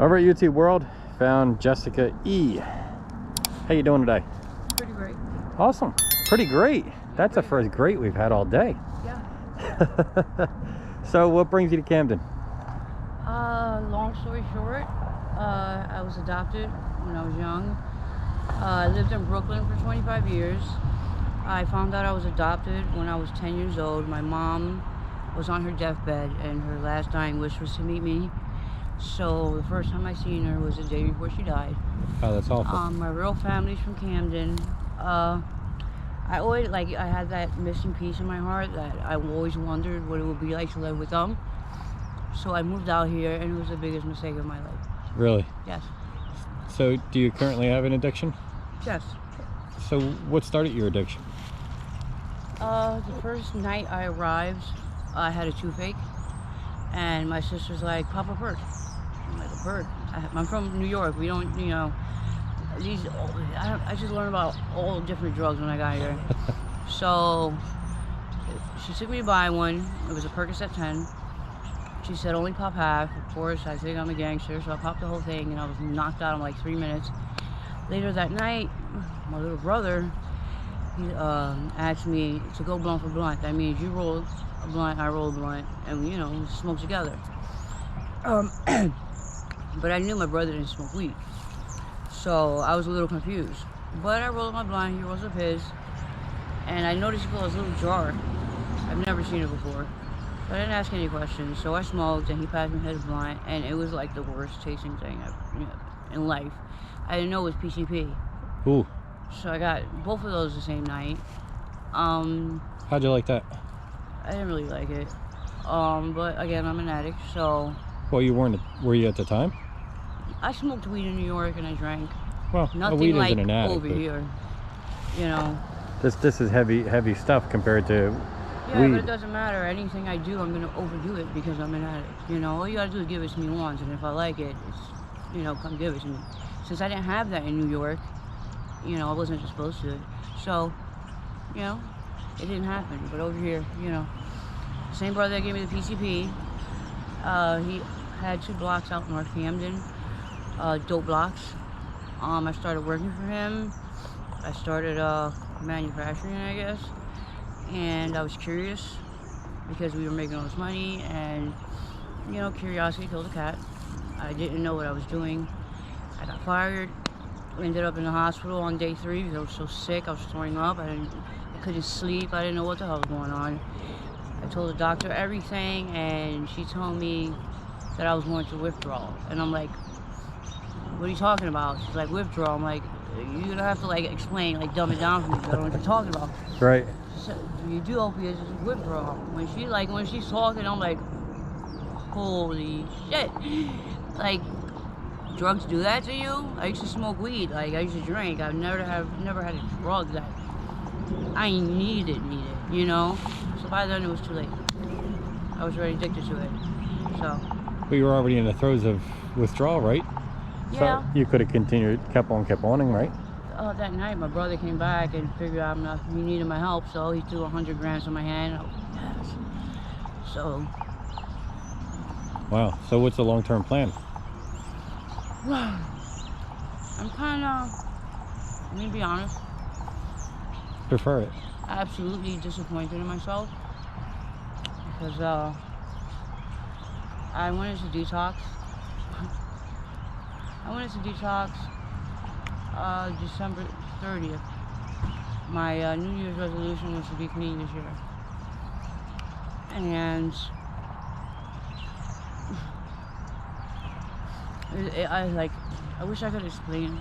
Over at YouTube World, found Jessica E. How you doing today? Pretty great. Awesome. Pretty great. That's the first great we've had all day. Yeah. So what brings you to Camden? Long story short, I was adopted when I was young. I lived in Brooklyn for 25 years. I found out I was adopted when I was 10 years old. My mom was on her deathbed and her last dying wish was to meet me. So the first time I seen her was the day before she died. Oh, that's awful. My real family's from Camden. I always, I had that missing piece in my heart that I always wondered what it would be like to live with them. So I moved out here and it was the biggest mistake of my life. Really? Yes. So do you currently have an addiction? Yes. So what started your addiction? The first night I arrived, I had a toothache. And my sister's like, pop a perk. I'm like, a perk? I'm from New York. We don't, I just learned about all different drugs when I got here. So she took me to buy one. It was a Percocet 10. She said only pop half. Of course, I think I'm a gangster, so I popped the whole thing and I was knocked out in like 3 minutes. Later that night, my little brother, he asked me to go blunt for blunt. That means you roll a blunt, I roll a blunt, and we smoke together. But I knew my brother didn't smoke weed, so I was a little confused. But I rolled up my blunt, he rolls up his, and I noticed he put this little jar. I've never seen it before, but I didn't ask any questions. So I smoked, and he passed me his blunt, and it was like the worst tasting thing in life. I didn't know it was PCP. Ooh. So I got both of those the same night. How'd you like that? I didn't really like it. But again, I'm an addict, so. Well, were you at the time? I smoked weed in New York and I drank. Well, nothing weed like isn't an addict, over here, This is heavy stuff compared to Yeah, weed. but it doesn't matter. Anything I do, I'm gonna overdo it because I'm an addict. All you gotta do is give it to me once, and if I like it, it's, come give it to me. Since I didn't have that in New York, I wasn't supposed to. So, it didn't happen. But over here, same brother that gave me the PCP, he had 2 blocks out North Camden, dope blocks. I started working for him. I started manufacturing, I guess. And I was curious because we were making all this money, and, curiosity killed a cat. I didn't know what I was doing. I got fired. Ended up in the hospital on day 3 because I was so sick. I was throwing up. I couldn't sleep. I didn't know what the hell was going on. I told the doctor everything, and she told me that I was going to withdrawal. And I'm like, what are you talking about? She's like, withdrawal. I'm like, you're gonna have to explain, dumb it down for me. I don't know what you're talking about. Right. So you do opiates, it's withdrawal. When she's talking, I'm like, holy shit. Drugs do that to you? I used to smoke weed. I used to drink. I've never had a drug that I needed. So by then it was too late. I was already addicted to it. So. But you were already in the throes of withdrawal, right? Yeah. So you could have continued, kept on, right? That night, my brother came back and figured out he needed my help, so he threw 100 grams in my hand. Yes. So. Wow. So what's the long-term plan? I'm kind of, let me be honest, Prefer it. absolutely disappointed in myself because I wanted to detox. December 30th. My New Year's resolution was to be clean this year. And I wish I could explain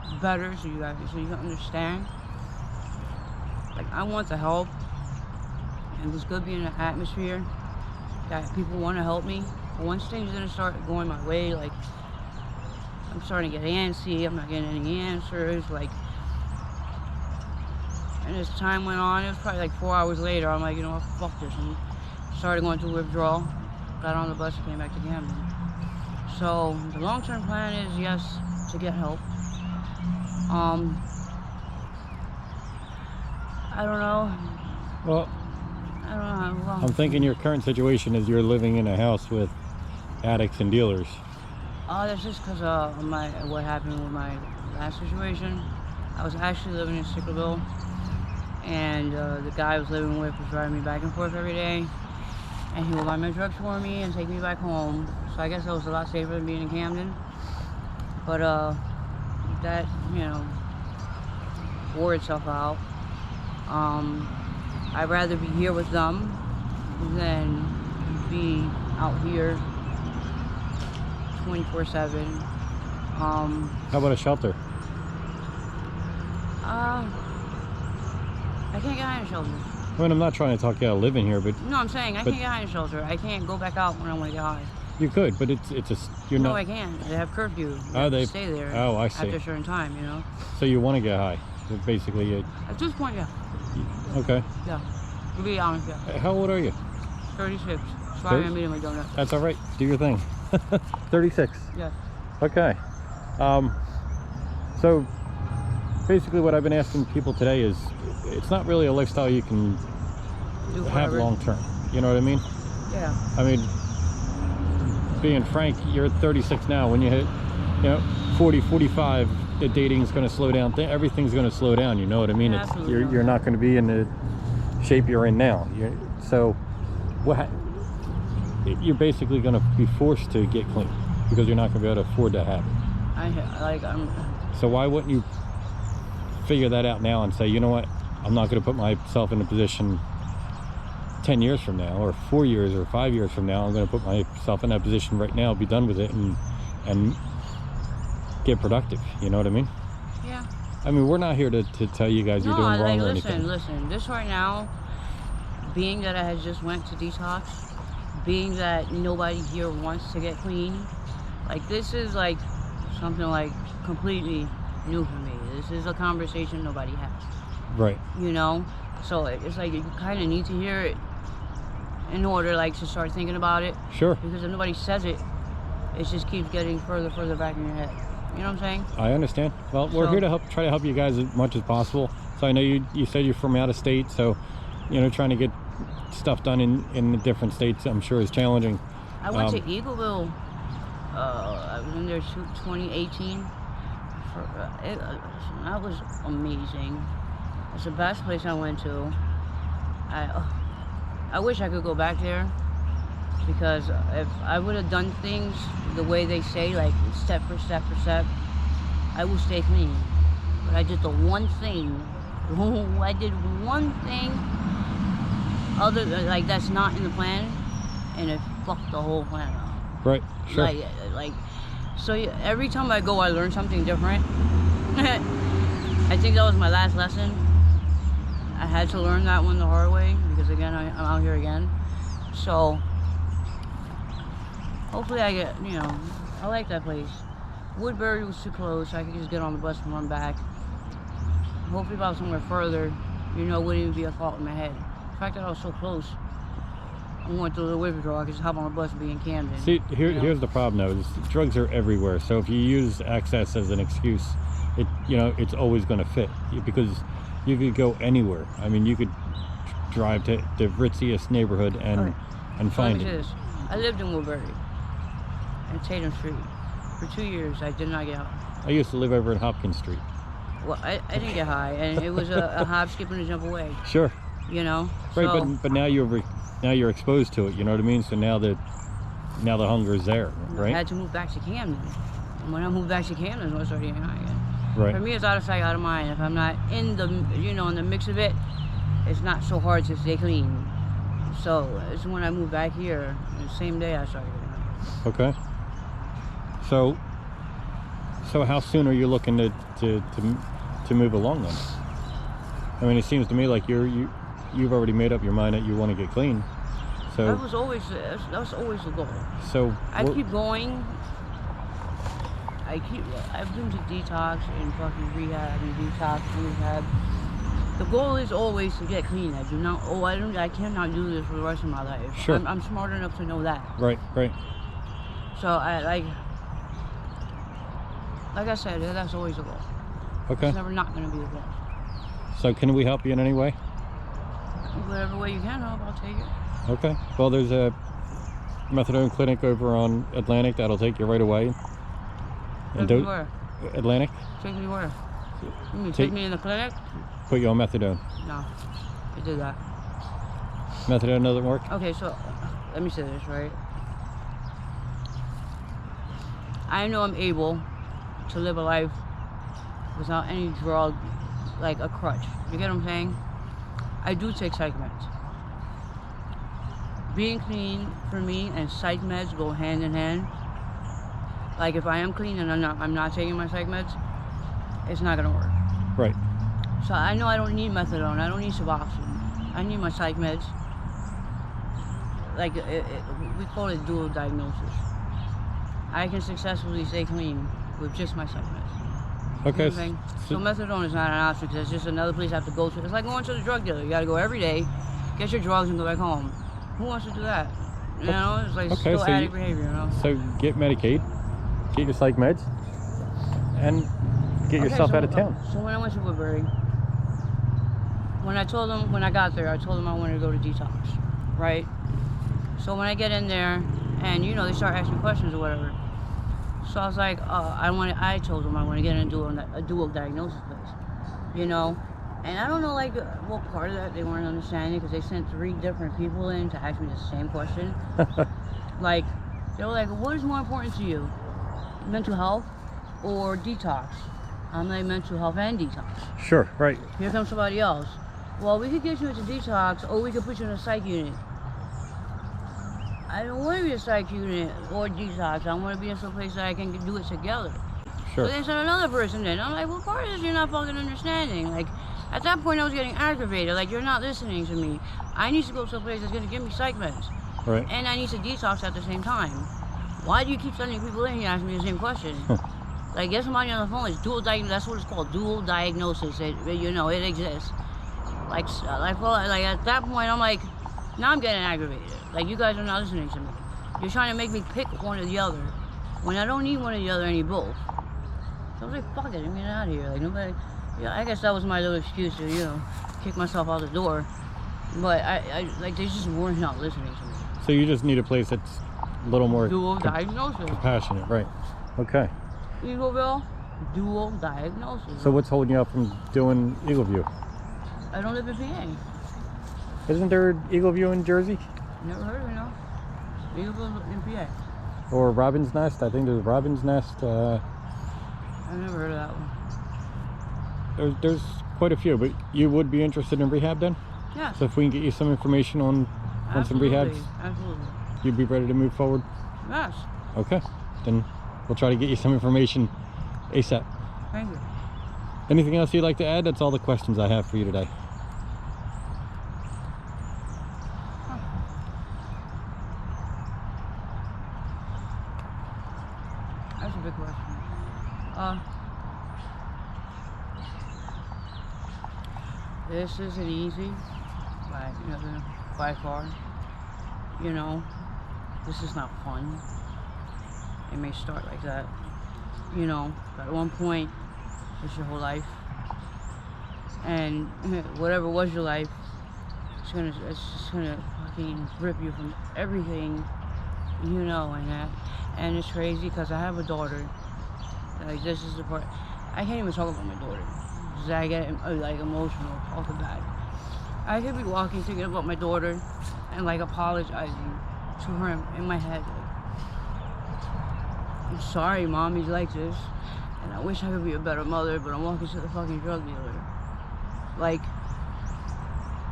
it better so you guys, so you can understand. I want to help. It was good being in an atmosphere that people want to help me. But once things didn't start going my way, I'm starting to get antsy. I'm not getting any answers. And as time went on, it was probably 4 hours later. I'm like, fuck this. And started going through withdrawal. Got on the bus and came back to Camden. So the long-term plan is, yes, to get help. I don't know. Well, I don't know how long. I'm thinking your current situation is you're living in a house with addicts and dealers. That's just because what happened with my last situation. I was actually living in Sickerville, and the guy I was living with was driving me back and forth every day, and he would buy my drugs for me and take me back home. So I guess that was a lot safer than being in Camden. But that, wore itself out. I'd rather be here with them than be out here 24/7. How about a shelter? I can't get behind a shelter. I mean, I'm not trying to talk you out of living here, but No, I'm saying I can't get behind a shelter. I can't go back out when I want to get high. you could. But it's you're No, not. I can't. They have curfew. You Oh, have to they stay there. Oh, I see. After a certain time, So you want to get high? Basically, At this point, yeah. okay. Yeah. To be honest, yeah. How old are you? 36. Sorry, 30? I'm eating my donut. That's all right. Do your thing. 36. Yeah. Okay. So basically what I've been asking people today is it's not really a lifestyle you can Do have forever. long term. You know what I mean? Yeah. I mean, being frank, you're at 36 now. When you hit, 40, 45, the dating's going to slow down. Everything's going to slow down. You know what I mean? Yeah, absolutely. You're not going to be in the shape you're in now. So you're basically going to be forced to get clean because you're not going to be able to afford to have it. So why wouldn't you figure that out now and say, you know what, I'm not going to put myself in a position 10 years from now or 4 years or 5 years from now. I'm going to put myself in that position right now, be done with it, and get productive. You know what I mean? Yeah. I mean, we're not here to tell you guys you're doing wrong or anything. Listen, this right now, being that I had just went to detox, being that nobody here wants to get clean, like this is like something like completely new for me. This is a conversation nobody has. Right. So it's like you kind of need to hear it in order like to start thinking about it. Sure. Because if nobody says it, it just keeps getting further back in your head. You know what I'm saying? I understand. Well, we're here to try to help you guys as much as possible. So I know you said you're from out of state, so trying to get stuff done in the different states, I'm sure is challenging. I went to Eagleville. I was in there 2018. That was amazing. It's the best place I went to. I wish I could go back there, because if I would have done things the way they say, like step for step, I will stay clean. But I did the one thing. I did one thing other than, like, that's not in the plan, and it fucked the whole plan up. Right. Sure. So every time I go, I learn something different. I think that was my last lesson. I had to learn that one the hard way, because again, I'm out here again. So hopefully I get, I like that place. Woodbury was too close, so I could just get on the bus and run back. Hopefully if I was somewhere further, wouldn't even be a thought in my head. The fact that I was so close, I went through the withdrawal, I could just hop on a bus and be in Camden. See, here's the problem though, is drugs are everywhere. So if you use access as an excuse, it's always going to fit, because you could go anywhere. I mean, you could drive to the ritziest neighborhood and find it. I lived in Woodbury, in Tatum Street. For 2 years, I did not get high. I used to live over in Hopkins Street. Well, I didn't get high, and it was a hop, skip, and a jump away. Sure. Right, so, but now you're exposed to it. You know what I mean? So now the hunger is there, right? I had to move back to Camden, and when I moved back to Camden, I started getting high again. Right. For me, it's out of sight, out of mind. If I'm not in the in the mix of it, it's not so hard to stay clean. So it's when I moved back here, the same day I started getting high. Okay. So how soon are you looking to move along then? I mean, it seems to me like you've already made up your mind that you want to get clean. So that was always the goal. So I keep going. I've been to detox and fucking rehab and detox and rehab. The goal is always to get clean. I cannot do this for the rest of my life. Sure. I'm smart enough to know that. Right. So like I said, that's always the goal. Okay. It's never not going to be the goal. So can we help you in any way? Whatever way you can help, I'll take it. Okay. Well, there's a methadone clinic over on Atlantic that'll take you right away. Take me where? Atlantic. Take me where? You mean take me in the clinic? Put you on methadone. No, I did that. Methadone doesn't work? Okay, so let me say this, right? I know I'm able to live a life without any drug, like a crutch. You get what I'm saying? I do take psych meds. Being clean for me and psych meds go hand in hand. Like if I am clean and I'm not taking my psych meds, it's not gonna work. Right. So I know I don't need methadone. I don't need Suboxone. I need my psych meds. Like we call it dual diagnosis. I can successfully stay clean with just my psych meds. Okay. You know what I'm saying? So methadone is not an option because it's just another place I have to go to. It's like going to the drug dealer. You got to go every day, get your drugs, and go back home. Who wants to do that? You know, it's like still so addict behavior. You know. So get Medicaid, get your psych meds, and get yourself out of town. So when I went to Woodbury, when I got there, I told them I wanted to go to detox, right? So when I get in there, and you know, they start asking questions or whatever. So I was like, I told them I want to get into a dual diagnosis place, you know. And I don't know, like, what part of that they weren't understanding because they sent 3 different people in to ask me the same question. Like, they were like, what is more important to you, mental health or detox? I'm like, mental health and detox. Sure, right. Here comes somebody else. Well, we could get you into detox or we could put you in a psych unit. I don't want to be a psych unit or detox. I want to be in some place that I can do it together. Sure. So they sent another person in. I'm like, what part of this you're not fucking understanding? Like, at that point I was getting aggravated. Like, you're not listening to me. I need to go to a place that's going to give me psych meds. Right. And I need to detox at the same time. Why do you keep sending people in here asking me the same question? Like, get somebody on the phone. It's dual diagnosis. That's what it's called, dual diagnosis. You know, it exists. Like at that point, I'm like, now I'm getting aggravated. Like, you guys are not listening to me. You're trying to make me pick one or the other when I don't need one or the other. I need both. So I was like, fuck it, I'm getting out of here. Like, nobody. Yeah, I guess that was my little excuse to, you know, kick myself out the door. But I like, they just weren't not listening to me. So you just need a place that's a little more dual diagnosis. Compassionate, right? Okay. Eagleville, dual diagnosis. So what's holding you up from doing Eagleview? I don't live in PA. Isn't there Eagleview in Jersey? Never heard of it, no. Eagleville in PA. Or Robin's Nest? I think there's Robin's Nest. I've never heard of that one. There's quite a few, but you would be interested in rehab then? Yeah. So if we can get you some information on some rehabs, absolutely, you'd be ready to move forward? Yes. Okay, then we'll try to get you some information ASAP. Thank you. Anything else you'd like to add? That's all the questions I have for you today. That's a big question. This isn't easy, by far. You know, this is not fun. It may start like that, you know, but at one point, it's your whole life. And whatever was your life, it's just gonna fucking rip you from everything, you know, and it's crazy because I have a daughter. Like, this is the part, I can't even talk about my daughter. I get like emotional off the bat. I could be walking thinking about my daughter and like apologizing to her in my head. Like, I'm sorry, mommy's like this, and I wish I could be a better mother, but I'm walking to the fucking drug dealer. Like,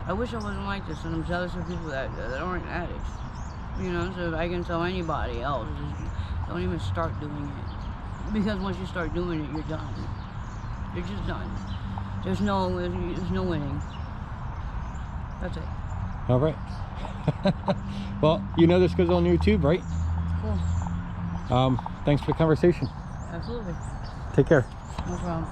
I wish I wasn't like this, and I'm jealous of people that aren't addicts. You know, so if I can tell anybody else, just don't even start doing it. Because once you start doing it, you're done. You're just done. There's no winning. That's it. All right. Well, you know this goes on YouTube, right? Cool. Thanks for the conversation. Absolutely. Take care. No problem.